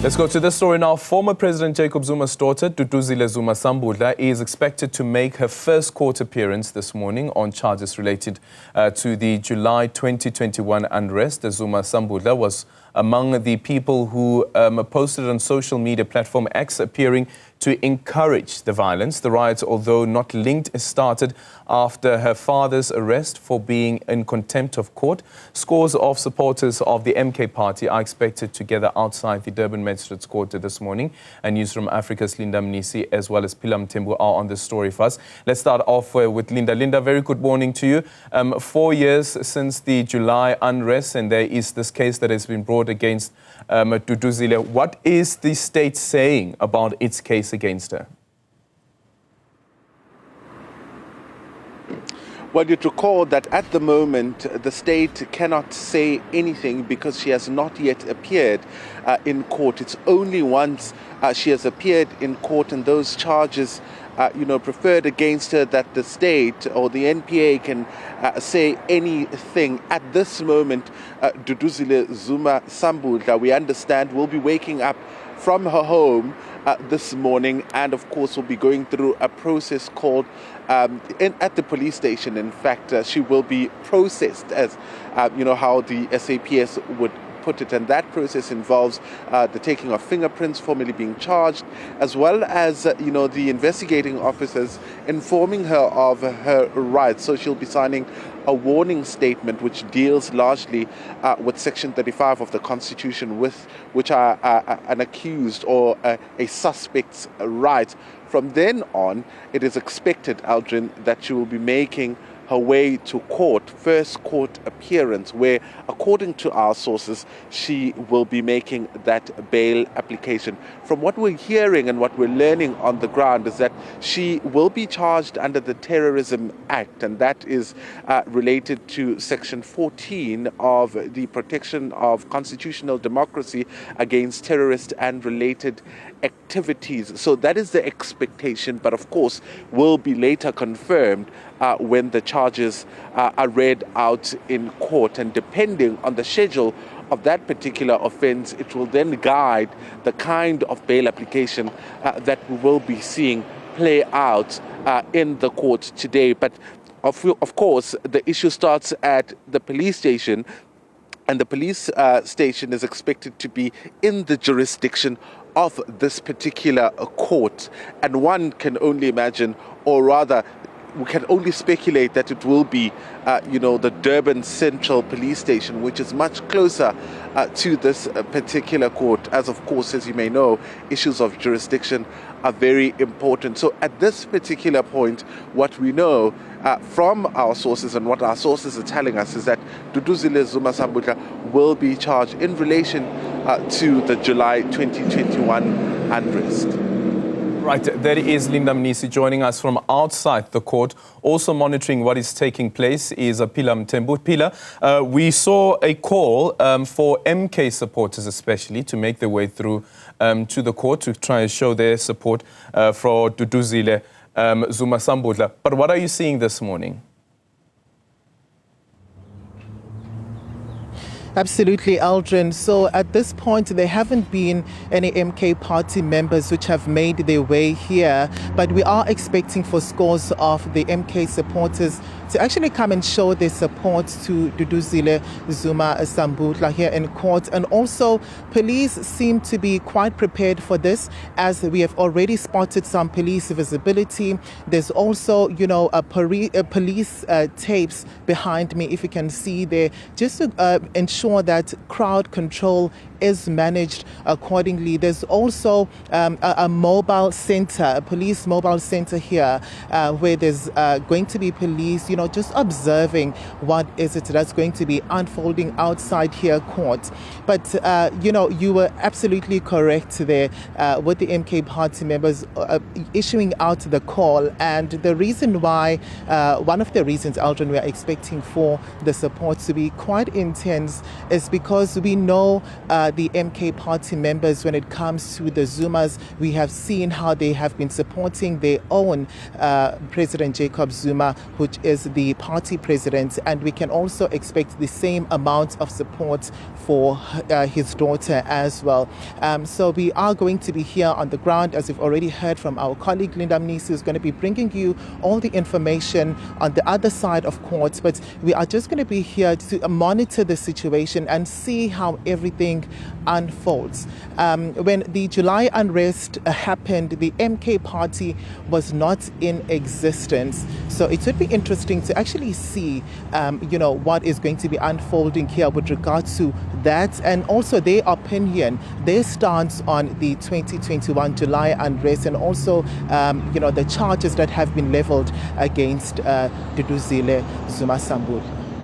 Let's go to this story now. Former President Jacob Zuma's daughter, Duduzile Sambudla-Zuma, is expected to make her first court appearance this morning on charges related to the July 2021 unrest. Zuma Sambudla was among the people who posted on social media platform X, appearing to encourage the violence. The riots, although not linked, started after her father's arrest for being in contempt of court. Scores of supporters of the MK party are expected to gather outside the Durban Magistrates Court this morning. And Newzroom Afrika's Linda Mnisi as well as Phila Mthembu are on this story for us. Let's start off with Linda. Linda, very good morning to you. 4 years since the July unrest, and there is this case that has been brought against Duduzile. What is the state saying about its case against her? Well, you'd recall that at the moment, the state cannot say anything because she has not yet appeared in court. It's only once she has appeared in court and those charges preferred against her that the state or the NPA can say anything. At this moment, Duduzile Sambudla, we understand, will be waking up from her home this morning, and of course will be going through a process called at the police station. In fact, she will be processed, as how the SAPS would put it, and that process involves the taking of fingerprints, formally being charged, as well as the investigating officers informing her of her rights. So she'll be signing a warning statement which deals largely with Section 35 of the Constitution, which are an accused or a suspect's rights. From then on, it is expected, Aldrin, that she will be making her way to court, first court appearance, where, according to our sources, she will be making that bail application. From what we're hearing and what we're learning on the ground is that she will be charged under the Terrorism Act, and that is related to Section 14 of the Protection of Constitutional Democracy Against Terrorist and Related Activities. So that is the expectation, but of course will be later confirmed when the charges are read out in court. And depending on the schedule of that particular offense, it will then guide the kind of bail application that we will be seeing play out in the court today. But of course, the issue starts at the police station, and the police station is expected to be in the jurisdiction of this particular court. And one can only imagine, or rather, we can only speculate that it will be, the Durban Central Police Station, which is much closer to this particular court. As of course, as you may know, issues of jurisdiction are very important. So at this particular point, what we know from our sources and what our sources are telling us is that Duduzile Sambudla will be charged in relation to the July 2021 unrest. Right, there is Linda Mnisi joining us from outside the court. Also monitoring what is taking place is Phila Mthembu. Phila, we saw a call for MK supporters especially to make their way through to the court to try and show their support for Duduzile Sambudla. But what are you seeing this morning? Absolutely, Aldrin. So at this point, there haven't been any MK party members which have made their way here, but we are expecting for scores of the MK supporters to actually come and show their support to Duduzile Sambudla here in court. And also, police seem to be quite prepared for this, as we have already spotted some police visibility. There's also, police tapes behind me, if you can see there, just to ensure that crowd control is managed accordingly. There's also a mobile center, a police mobile center here, where there's going to be police, just observing what is it that's going to be unfolding outside here court. But, you were absolutely correct there with the MK party members issuing out the call. And the reason why, one of the reasons, Aldrin, we are expecting for the support to be quite intense is because we know the MK party members, when it comes to the Zumas, we have seen how they have been supporting their own President Jacob Zuma, which is the party president, and we can also expect the same amount of support for his daughter as well. So we are going to be here on the ground, as you've already heard from our colleague Linda Mnisi, who's going to be bringing you all the information on the other side of court. But we are just going to be here to monitor the situation and see how everything unfolds. When the July unrest happened, the MK party was not in existence. So it would be interesting to actually see, what is going to be unfolding here with regard to that, and also their opinion, their stance on the 2021 July unrest, and also, the charges that have been leveled against Duduzile Sambudla-Zuma.